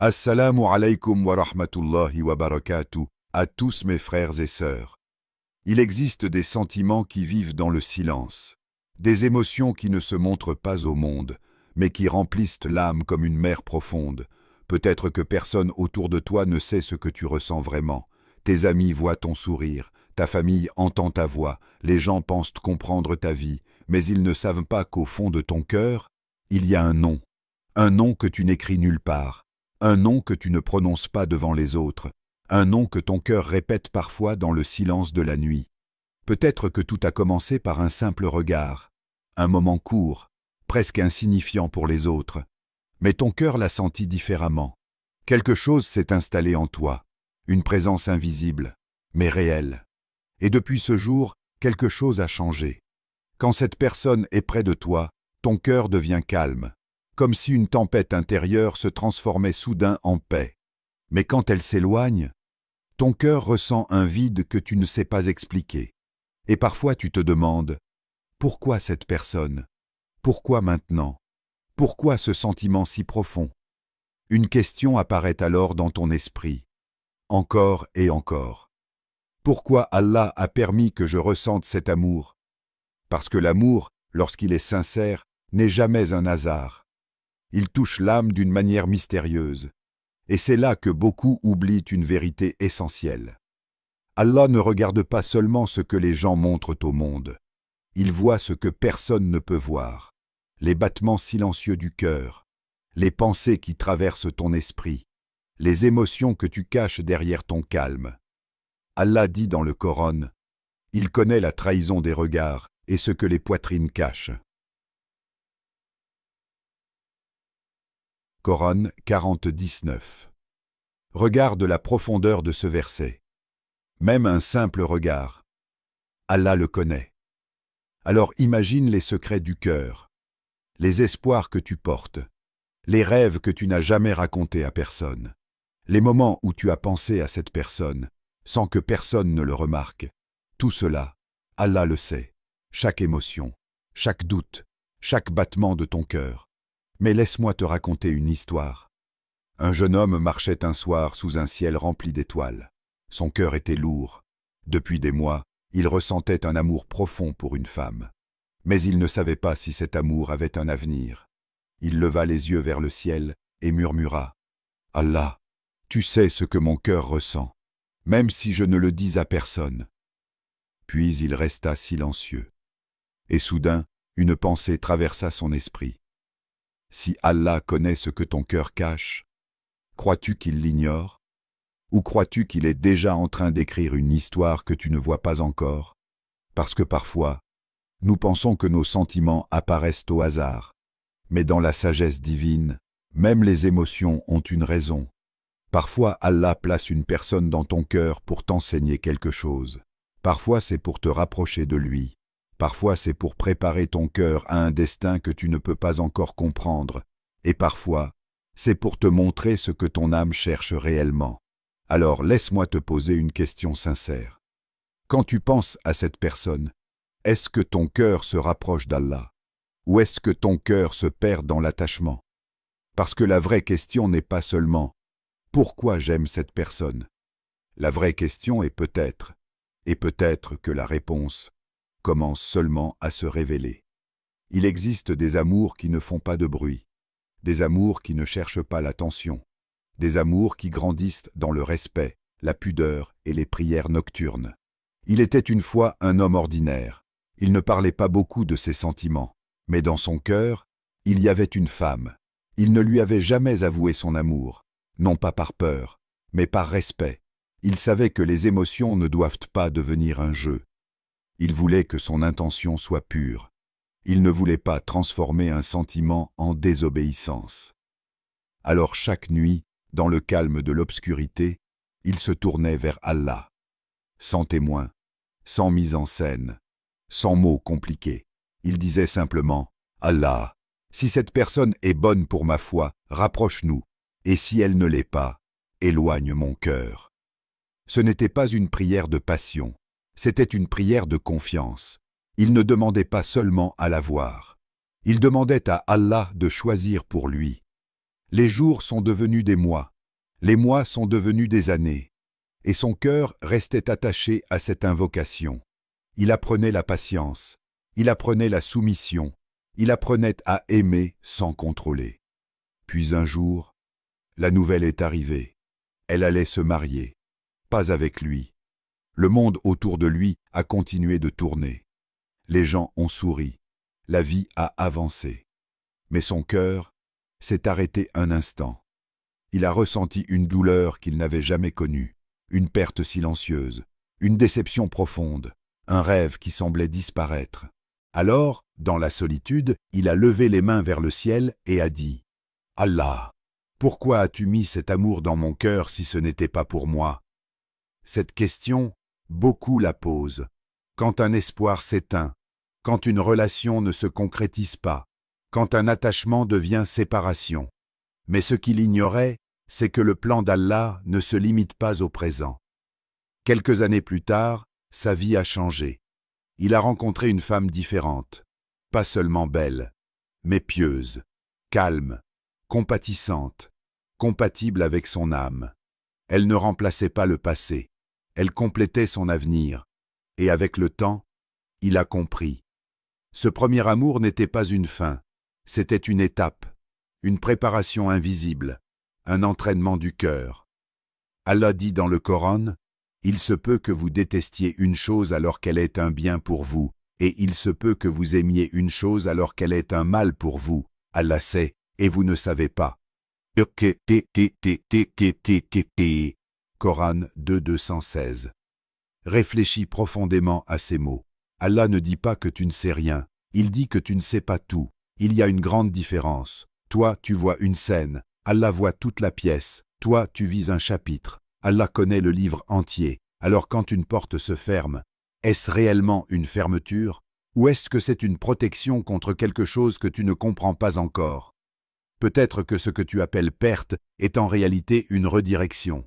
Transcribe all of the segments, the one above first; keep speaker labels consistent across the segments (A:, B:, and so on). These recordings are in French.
A: Assalamu alaikum wa rahmatullahi wa barakatuh à tous mes frères et sœurs. Il existe des sentiments qui vivent dans le silence, des émotions qui ne se montrent pas au monde, mais qui remplissent l'âme comme une mer profonde. Peut-être que personne autour de toi ne sait ce que tu ressens vraiment. Tes amis voient ton sourire, ta famille entend ta voix, les gens pensent comprendre ta vie, mais ils ne savent pas qu'au fond de ton cœur, il y a un nom que tu n'écris nulle part. Un nom que tu ne prononces pas devant les autres, un nom que ton cœur répète parfois dans le silence de la nuit. Peut-être que tout a commencé par un simple regard, un moment court, presque insignifiant pour les autres. Mais ton cœur l'a senti différemment. Quelque chose s'est installé en toi, une présence invisible, mais réelle. Et depuis ce jour, quelque chose a changé. Quand cette personne est près de toi, ton cœur devient calme, comme si une tempête intérieure se transformait soudain en paix. Mais quand elle s'éloigne, ton cœur ressent un vide que tu ne sais pas expliquer. Et parfois tu te demandes, pourquoi cette personne? Pourquoi maintenant? Pourquoi ce sentiment si profond? Une question apparaît alors dans ton esprit, encore et encore. Pourquoi Allah a permis que je ressente cet amour? Parce que l'amour, lorsqu'il est sincère, n'est jamais un hasard. Il touche l'âme d'une manière mystérieuse. Et c'est là que beaucoup oublient une vérité essentielle. Allah ne regarde pas seulement ce que les gens montrent au monde. Il voit ce que personne ne peut voir. Les battements silencieux du cœur, les pensées qui traversent ton esprit, les émotions que tu caches derrière ton calme. Allah dit dans le Coran, « Il connaît la trahison des regards et ce que les poitrines cachent. » Coran 40-19. Regarde la profondeur de ce verset. Même un simple regard. Allah le connaît. Alors imagine les secrets du cœur, les espoirs que tu portes, les rêves que tu n'as jamais racontés à personne, les moments où tu as pensé à cette personne, sans que personne ne le remarque. Tout cela, Allah le sait, chaque émotion, chaque doute, chaque battement de ton cœur. Mais laisse-moi te raconter une histoire. Un jeune homme marchait un soir sous un ciel rempli d'étoiles. Son cœur était lourd. Depuis des mois, il ressentait un amour profond pour une femme. Mais il ne savait pas si cet amour avait un avenir. Il leva les yeux vers le ciel et murmura « Allah, tu sais ce que mon cœur ressent, même si je ne le dis à personne. » Puis il resta silencieux. Et soudain, une pensée traversa son esprit. Si Allah connaît ce que ton cœur cache, crois-tu qu'il l'ignore? Ou crois-tu qu'il est déjà en train d'écrire une histoire que tu ne vois pas encore? Parce que parfois, nous pensons que nos sentiments apparaissent au hasard. Mais dans la sagesse divine, même les émotions ont une raison. Parfois Allah place une personne dans ton cœur pour t'enseigner quelque chose. Parfois c'est pour te rapprocher de lui. Parfois c'est pour préparer ton cœur à un destin que tu ne peux pas encore comprendre. Et parfois, c'est pour te montrer ce que ton âme cherche réellement. Alors laisse-moi te poser une question sincère. Quand tu penses à cette personne, est-ce que ton cœur se rapproche d'Allah? Ou est-ce que ton cœur se perd dans l'attachement? Parce que la vraie question n'est pas seulement « Pourquoi j'aime cette personne ?» La vraie question est peut-être, et peut-être que la réponse commence seulement à se révéler. Il existe des amours qui ne font pas de bruit, des amours qui ne cherchent pas l'attention, des amours qui grandissent dans le respect, la pudeur et les prières nocturnes. Il était une fois un homme ordinaire. Il ne parlait pas beaucoup de ses sentiments, mais dans son cœur, il y avait une femme. Il ne lui avait jamais avoué son amour, non pas par peur, mais par respect. Il savait que les émotions ne doivent pas devenir un jeu. Il voulait que son intention soit pure. Il ne voulait pas transformer un sentiment en désobéissance. Alors chaque nuit, dans le calme de l'obscurité, il se tournait vers Allah. Sans témoin, sans mise en scène, sans mots compliqués. Il disait simplement « Allah, si cette personne est bonne pour ma foi, rapproche-nous, et si elle ne l'est pas, éloigne mon cœur. » Ce n'était pas une prière de passion, c'était une prière de confiance. Il ne demandait pas seulement à la voir. Il demandait à Allah de choisir pour lui. Les jours sont devenus des mois, Les mois sont devenus des années, et son cœur restait attaché à cette invocation. Il apprenait la patience, il apprenait la soumission, il apprenait à aimer sans contrôler. Puis un jour, la nouvelle est arrivée. Elle allait se marier, pas avec lui. Le monde autour de lui a continué de tourner. Les gens ont souri, la vie a avancé. Mais son cœur s'est arrêté un instant. Il a ressenti une douleur qu'il n'avait jamais connue, une perte silencieuse, une déception profonde, un rêve qui semblait disparaître. Alors, dans la solitude, il a levé les mains vers le ciel et a dit « Allah, pourquoi as-tu mis cet amour dans mon cœur si ce n'était pas pour moi ?» Cette question, beaucoup la posent. Quand un espoir s'éteint, quand une relation ne se concrétise pas, quand un attachement devient séparation. Mais ce qu'il ignorait, c'est que le plan d'Allah ne se limite pas au présent. Quelques années plus tard, sa vie a changé. Il a rencontré une femme différente, pas seulement belle, mais pieuse, calme, compatissante, compatible avec son âme. Elle ne remplaçait pas le passé, elle complétait son avenir, et avec le temps, il a compris. Ce premier amour n'était pas une fin, c'était une étape, une préparation invisible, un entraînement du cœur. Allah dit dans le Coran, « Il se peut que vous détestiez une chose alors qu'elle est un bien pour vous, et il se peut que vous aimiez une chose alors qu'elle est un mal pour vous. Allah sait, et vous ne savez pas. » Coran 2:216. Réfléchis profondément à ces mots. Allah ne dit pas que tu ne sais rien, il dit que tu ne sais pas tout. Il y a une grande différence. Toi, tu vois une scène, Allah voit toute la pièce. Toi, tu vis un chapitre. Allah connaît le livre entier. Alors quand une porte se ferme, est-ce réellement une fermeture, ou est-ce que c'est une protection contre quelque chose que tu ne comprends pas encore? Peut-être que ce que tu appelles perte est en réalité une redirection.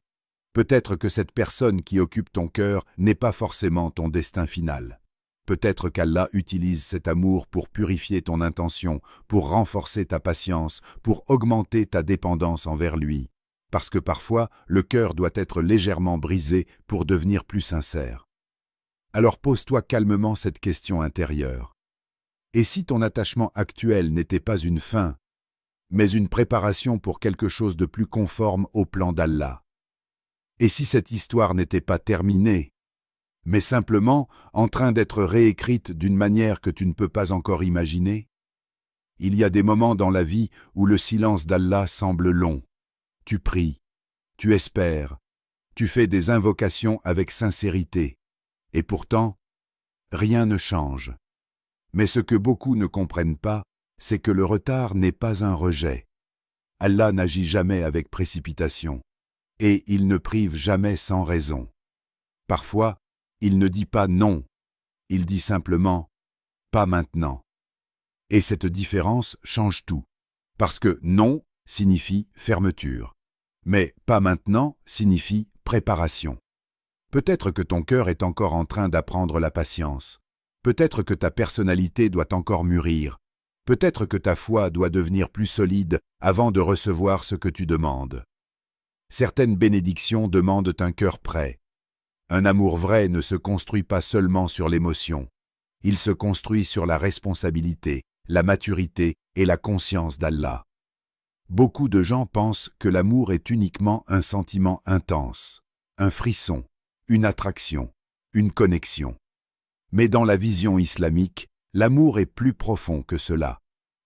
A: Peut-être que cette personne qui occupe ton cœur n'est pas forcément ton destin final. Peut-être qu'Allah utilise cet amour pour purifier ton intention, pour renforcer ta patience, pour augmenter ta dépendance envers lui. Parce que parfois, le cœur doit être légèrement brisé pour devenir plus sincère. Alors pose-toi calmement cette question intérieure. Et si ton attachement actuel n'était pas une fin, mais une préparation pour quelque chose de plus conforme au plan d'Allah? Et si cette histoire n'était pas terminée, mais simplement en train d'être réécrite d'une manière que tu ne peux pas encore imaginer? Il y a des moments dans la vie où le silence d'Allah semble long. Tu pries, tu espères, tu fais des invocations avec sincérité, et pourtant, rien ne change. Mais ce que beaucoup ne comprennent pas, c'est que le retard n'est pas un rejet. Allah n'agit jamais avec précipitation, et il ne prive jamais sans raison. Parfois, il ne dit pas non, il dit simplement « pas maintenant ». Et cette différence change tout, parce que non signifie fermeture. Mais « pas maintenant » signifie préparation. Peut-être que ton cœur est encore en train d'apprendre la patience. Peut-être que ta personnalité doit encore mûrir. Peut-être que ta foi doit devenir plus solide avant de recevoir ce que tu demandes. Certaines bénédictions demandent un cœur prêt. Un amour vrai ne se construit pas seulement sur l'émotion. Il se construit sur la responsabilité, la maturité et la conscience d'Allah. Beaucoup de gens pensent que l'amour est uniquement un sentiment intense, un frisson, une attraction, une connexion. Mais dans la vision islamique, l'amour est plus profond que cela.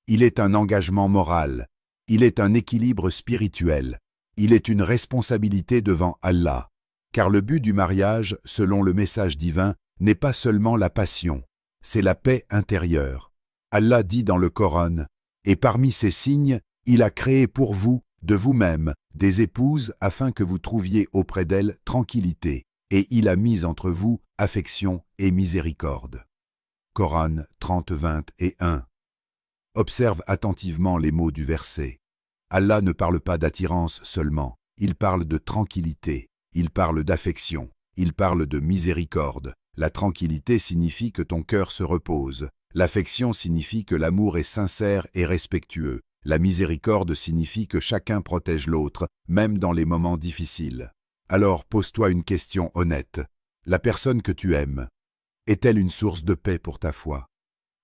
A: Il est un engagement moral, il est un équilibre spirituel, il est une responsabilité devant Allah. Car le but du mariage, selon le message divin, n'est pas seulement la passion, c'est la paix intérieure. Allah dit dans le Coran, « Et parmi ces signes, il a créé pour vous, de vous-même, des épouses afin que vous trouviez auprès d'elles tranquillité, et il a mis entre vous affection et miséricorde. » Coran 30, 20 et 1. Observe attentivement les mots du verset. Allah ne parle pas d'attirance seulement, il parle de tranquillité, il parle d'affection, il parle de miséricorde. La tranquillité signifie que ton cœur se repose. L'affection signifie que l'amour est sincère et respectueux. La miséricorde signifie que chacun protège l'autre, même dans les moments difficiles. Alors pose-toi une question honnête. La personne que tu aimes, est-elle une source de paix pour ta foi?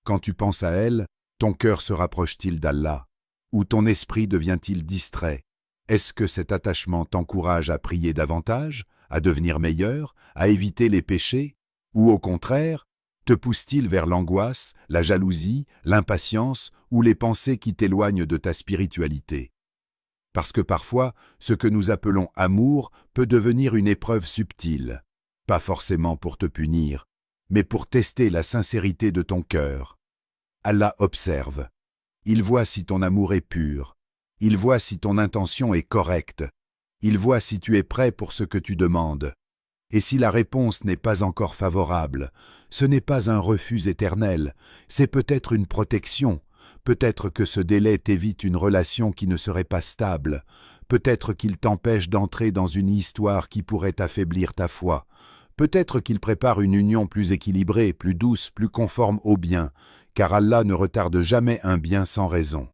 A: Quand tu penses à elle, ton cœur se rapproche-t-il d'Allah? Ou ton esprit devient-il distrait? Est-ce que cet attachement t'encourage à prier davantage, à devenir meilleur, à éviter les péchés? Ou au contraire, te pousse-t-il vers l'angoisse, la jalousie, l'impatience ou les pensées qui t'éloignent de ta spiritualité? Parce que parfois, ce que nous appelons amour peut devenir une épreuve subtile, pas forcément pour te punir, mais pour tester la sincérité de ton cœur. Allah observe. Il voit si ton amour est pur. Il voit si ton intention est correcte. Il voit si tu es prêt pour ce que tu demandes. Et si la réponse n'est pas encore favorable, ce n'est pas un refus éternel, c'est peut-être une protection. Peut-être que ce délai t'évite une relation qui ne serait pas stable. Peut-être qu'il t'empêche d'entrer dans une histoire qui pourrait affaiblir ta foi. Peut-être qu'il prépare une union plus équilibrée, plus douce, plus conforme au bien, car Allah ne retarde jamais un bien sans raison.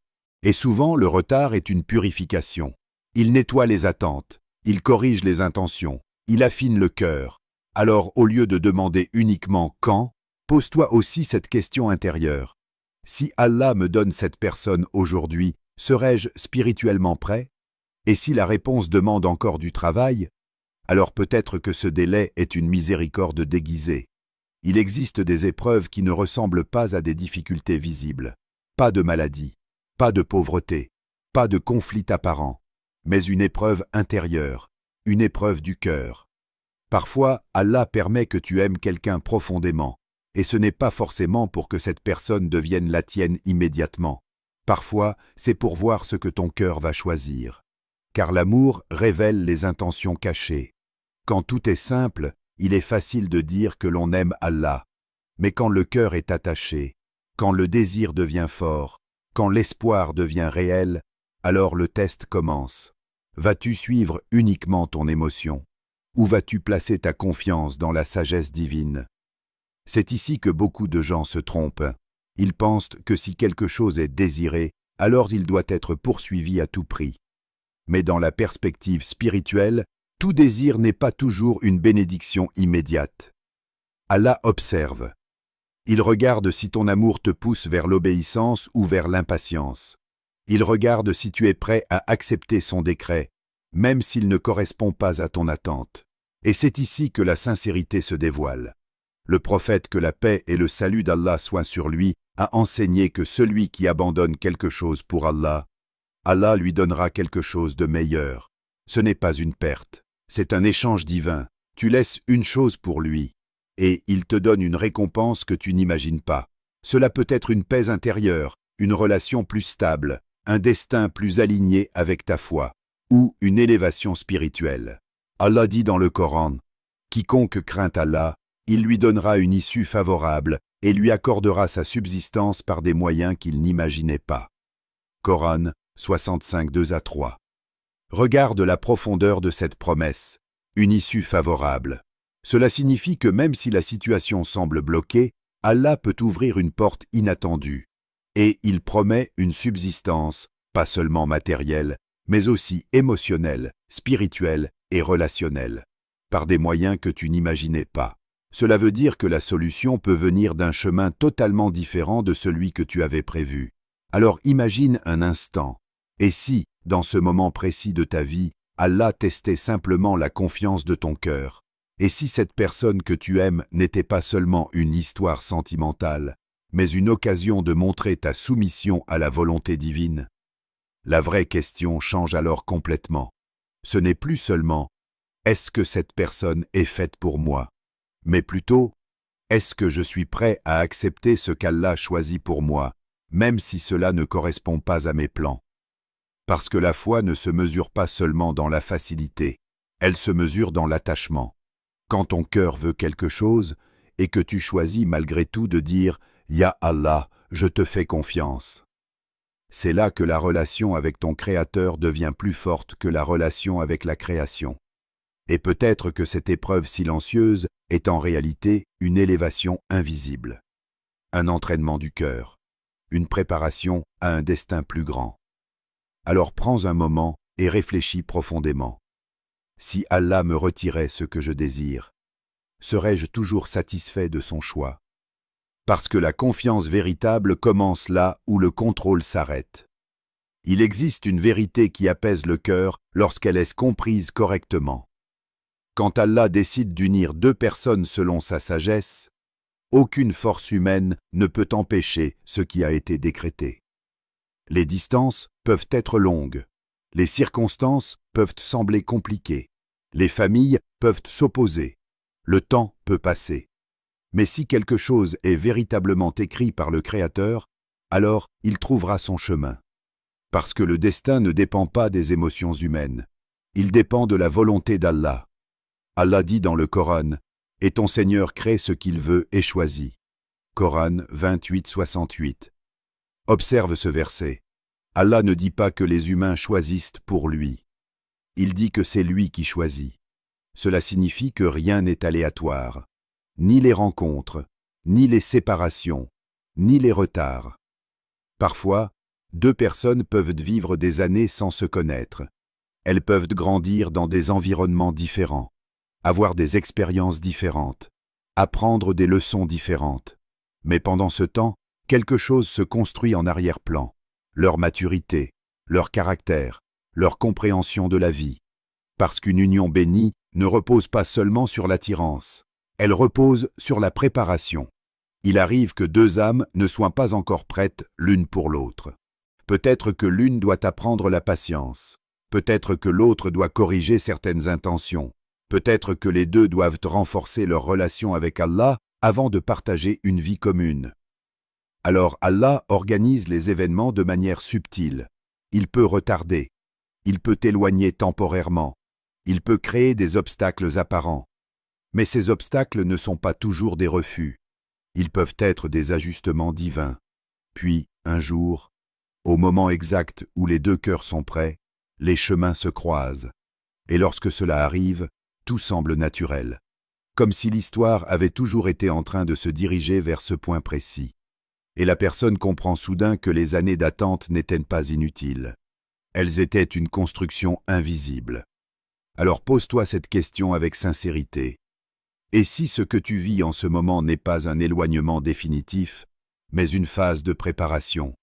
A: Et souvent, le retard est une purification. Il nettoie les attentes, il corrige les intentions, il affine le cœur. Alors, au lieu de demander uniquement « quand », pose-toi aussi cette question intérieure. Si Allah me donne cette personne aujourd'hui, serais-je spirituellement prêt? Et si la réponse demande encore du travail, alors peut-être que ce délai est une miséricorde déguisée. Il existe des épreuves qui ne ressemblent pas à des difficultés visibles. Pas de maladie, pas de pauvreté, pas de conflit apparent, mais une épreuve intérieure, une épreuve du cœur. Parfois, Allah permet que tu aimes quelqu'un profondément, et ce n'est pas forcément pour que cette personne devienne la tienne immédiatement. Parfois, c'est pour voir ce que ton cœur va choisir. Car l'amour révèle les intentions cachées. Quand tout est simple, il est facile de dire que l'on aime Allah. Mais quand le cœur est attaché, quand le désir devient fort, quand l'espoir devient réel, alors le test commence. Vas-tu suivre uniquement ton émotion? Ou vas-tu placer ta confiance dans la sagesse divine? C'est ici que beaucoup de gens se trompent. Ils pensent que si quelque chose est désiré, alors il doit être poursuivi à tout prix. Mais dans la perspective spirituelle, tout désir n'est pas toujours une bénédiction immédiate. Allah observe. Il regarde si ton amour te pousse vers l'obéissance ou vers l'impatience. Il regarde si tu es prêt à accepter son décret, même s'il ne correspond pas à ton attente. Et c'est ici que la sincérité se dévoile. Le prophète, que la paix et le salut d'Allah soient sur lui, a enseigné que celui qui abandonne quelque chose pour Allah, Allah lui donnera quelque chose de meilleur. Ce n'est pas une perte, c'est un échange divin. Tu laisses une chose pour lui, et il te donne une récompense que tu n'imagines pas. Cela peut être une paix intérieure, une relation plus stable, un destin plus aligné avec ta foi, ou une élévation spirituelle. Allah dit dans le Coran, « Quiconque craint Allah, il lui donnera une issue favorable et lui accordera sa subsistance par des moyens qu'il n'imaginait pas. » Coran 65, 2-3. Regarde la profondeur de cette promesse, une issue favorable. Cela signifie que même si la situation semble bloquée, Allah peut ouvrir une porte inattendue. Et il promet une subsistance, pas seulement matérielle, mais aussi émotionnelle, spirituelle et relationnelle, par des moyens que tu n'imaginais pas. Cela veut dire que la solution peut venir d'un chemin totalement différent de celui que tu avais prévu. Alors imagine un instant. Et si, dans ce moment précis de ta vie, Allah testait simplement la confiance de ton cœur? Et si cette personne que tu aimes n'était pas seulement une histoire sentimentale, mais une occasion de montrer ta soumission à la volonté divine? La vraie question change alors complètement. Ce n'est plus seulement « Est-ce que cette personne est faite pour moi ?» mais plutôt « Est-ce que je suis prêt à accepter ce qu'Allah choisit pour moi, même si cela ne correspond pas à mes plans ?» Parce que la foi ne se mesure pas seulement dans la facilité, elle se mesure dans l'attachement. Quand ton cœur veut quelque chose et que tu choisis malgré tout de dire « Ya Allah, je te fais confiance », c'est là que la relation avec ton Créateur devient plus forte que la relation avec la création. Et peut-être que cette épreuve silencieuse est en réalité une élévation invisible, un entraînement du cœur, une préparation à un destin plus grand. Alors prends un moment et réfléchis profondément. Si Allah me retirait ce que je désire, serais-je toujours satisfait de son choix? Parce que la confiance véritable commence là où le contrôle s'arrête. Il existe une vérité qui apaise le cœur lorsqu'elle est comprise correctement. Quand Allah décide d'unir deux personnes selon sa sagesse, aucune force humaine ne peut empêcher ce qui a été décrété. Les distances peuvent être longues, les circonstances peuvent sembler compliquées, les familles peuvent s'opposer, le temps peut passer. Mais si quelque chose est véritablement écrit par le Créateur, alors il trouvera son chemin. Parce que le destin ne dépend pas des émotions humaines, il dépend de la volonté d'Allah. Allah dit dans le Coran, « Et ton Seigneur crée ce qu'il veut et choisit. » Coran 28, 68. Observe ce verset. Allah ne dit pas que les humains choisissent pour lui. Il dit que c'est lui qui choisit. Cela signifie que rien n'est aléatoire. Ni les rencontres, ni les séparations, ni les retards. Parfois, deux personnes peuvent vivre des années sans se connaître. Elles peuvent grandir dans des environnements différents, avoir des expériences différentes, apprendre des leçons différentes. Mais pendant ce temps, quelque chose se construit en arrière-plan. Leur maturité, leur caractère, leur compréhension de la vie. Parce qu'une union bénie ne repose pas seulement sur l'attirance, elle repose sur la préparation. Il arrive que deux âmes ne soient pas encore prêtes l'une pour l'autre. Peut-être que l'une doit apprendre la patience, peut-être que l'autre doit corriger certaines intentions, peut-être que les deux doivent renforcer leur relation avec Allah avant de partager une vie commune. Alors Allah organise les événements de manière subtile. Il peut retarder, il peut éloigner temporairement, il peut créer des obstacles apparents. Mais ces obstacles ne sont pas toujours des refus. Ils peuvent être des ajustements divins. Puis, un jour, au moment exact où les deux cœurs sont prêts, les chemins se croisent. Et lorsque cela arrive, tout semble naturel, comme si l'histoire avait toujours été en train de se diriger vers ce point précis. Et la personne comprend soudain que les années d'attente n'étaient pas inutiles. Elles étaient une construction invisible. Alors pose-toi cette question avec sincérité. Et si ce que tu vis en ce moment n'est pas un éloignement définitif, mais une phase de préparation?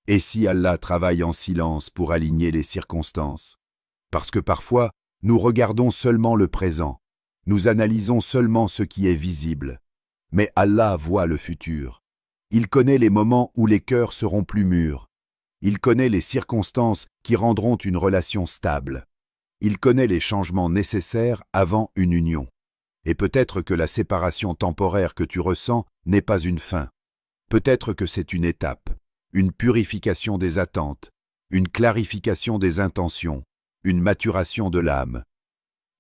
A: Et si Allah travaille en silence pour aligner les circonstances? Parce que parfois, nous regardons seulement le présent, nous analysons seulement ce qui est visible. Mais Allah voit le futur. Il connaît les moments où les cœurs seront plus mûrs. Il connaît les circonstances qui rendront une relation stable. Il connaît les changements nécessaires avant une union. Et peut-être que la séparation temporaire que tu ressens n'est pas une fin. Peut-être que c'est une étape, une purification des attentes, une clarification des intentions, une maturation de l'âme.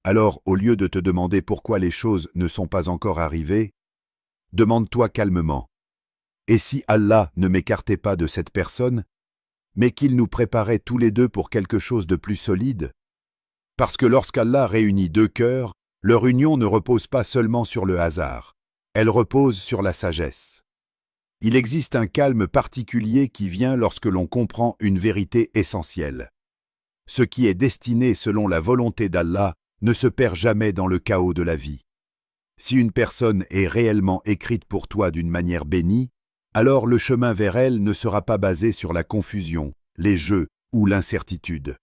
A: Alors, au lieu de te demander pourquoi les choses ne sont pas encore arrivées, demande-toi calmement. Et si Allah ne m'écartait pas de cette personne, mais qu'il nous préparait tous les deux pour quelque chose de plus solide? Parce que lorsqu'Allah réunit deux cœurs, leur union ne repose pas seulement sur le hasard, elle repose sur la sagesse. Il existe un calme particulier qui vient lorsque l'on comprend une vérité essentielle. Ce qui est destiné selon la volonté d'Allah ne se perd jamais dans le chaos de la vie. Si une personne est réellement écrite pour toi d'une manière bénie, alors le chemin vers elle ne sera pas basé sur la confusion, les jeux ou l'incertitude.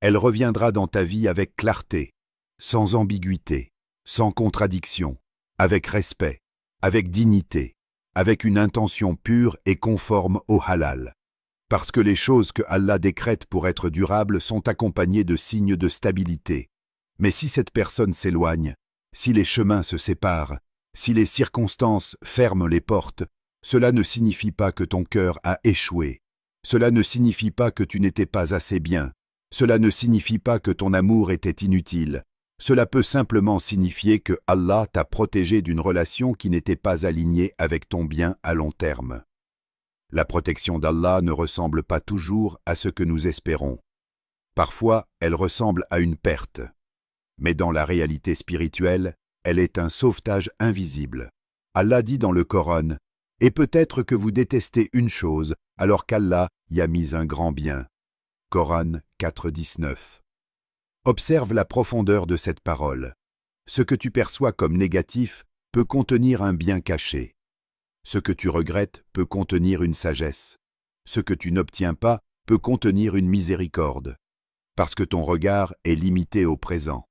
A: Elle reviendra dans ta vie avec clarté, sans ambiguïté, sans contradiction, avec respect, avec dignité, avec une intention pure et conforme au halal. Parce que les choses que Allah décrète pour être durables sont accompagnées de signes de stabilité. Mais si cette personne s'éloigne, si les chemins se séparent, si les circonstances ferment les portes, cela ne signifie pas que ton cœur a échoué. Cela ne signifie pas que tu n'étais pas assez bien. Cela ne signifie pas que ton amour était inutile. Cela peut simplement signifier que Allah t'a protégé d'une relation qui n'était pas alignée avec ton bien à long terme. La protection d'Allah ne ressemble pas toujours à ce que nous espérons. Parfois, elle ressemble à une perte. Mais dans la réalité spirituelle, elle est un sauvetage invisible. Allah dit dans le Coran, « Et peut-être que vous détestez une chose, alors qu'Allah y a mis un grand bien. » Coran 4,19. Observe la profondeur de cette parole. Ce que tu perçois comme négatif peut contenir un bien caché. Ce que tu regrettes peut contenir une sagesse. Ce que tu n'obtiens pas peut contenir une miséricorde. Parce que ton regard est limité au présent.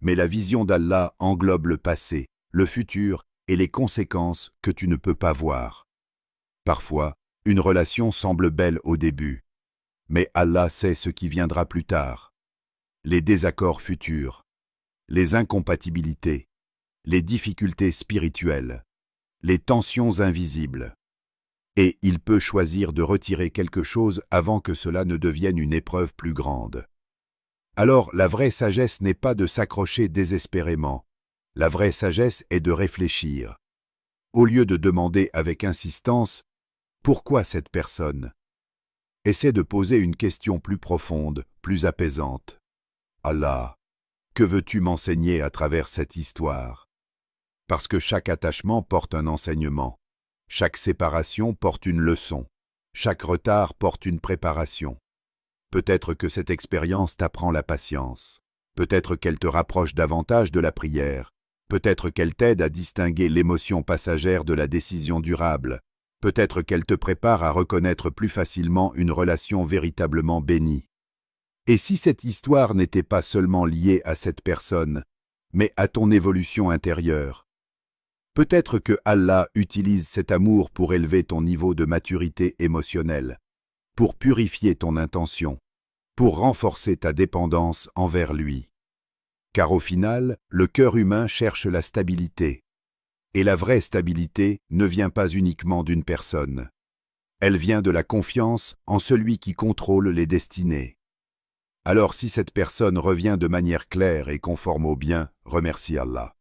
A: Mais la vision d'Allah englobe le passé, le futur et les conséquences que tu ne peux pas voir. Parfois, une relation semble belle au début, mais Allah sait ce qui viendra plus tard. Les désaccords futurs, les incompatibilités, les difficultés spirituelles, les tensions invisibles. Et il peut choisir de retirer quelque chose avant que cela ne devienne une épreuve plus grande. Alors la vraie sagesse n'est pas de s'accrocher désespérément. La vraie sagesse est de réfléchir. Au lieu de demander avec insistance « Pourquoi cette personne ?» Essaie de poser une question plus profonde, plus apaisante. « Allah, que veux-tu m'enseigner à travers cette histoire ?» Parce que chaque attachement porte un enseignement. Chaque séparation porte une leçon. Chaque retard porte une préparation. Peut-être que cette expérience t'apprend la patience. Peut-être qu'elle te rapproche davantage de la prière. Peut-être qu'elle t'aide à distinguer l'émotion passagère de la décision durable. Peut-être qu'elle te prépare à reconnaître plus facilement une relation véritablement bénie. Et si cette histoire n'était pas seulement liée à cette personne, mais à ton évolution intérieure? Peut-être que Allah utilise cet amour pour élever ton niveau de maturité émotionnelle, pour purifier ton intention, pour renforcer ta dépendance envers lui. Car au final, le cœur humain cherche la stabilité. Et la vraie stabilité ne vient pas uniquement d'une personne. Elle vient de la confiance en celui qui contrôle les destinées. Alors si cette personne revient de manière claire et conforme au bien, remercie Allah.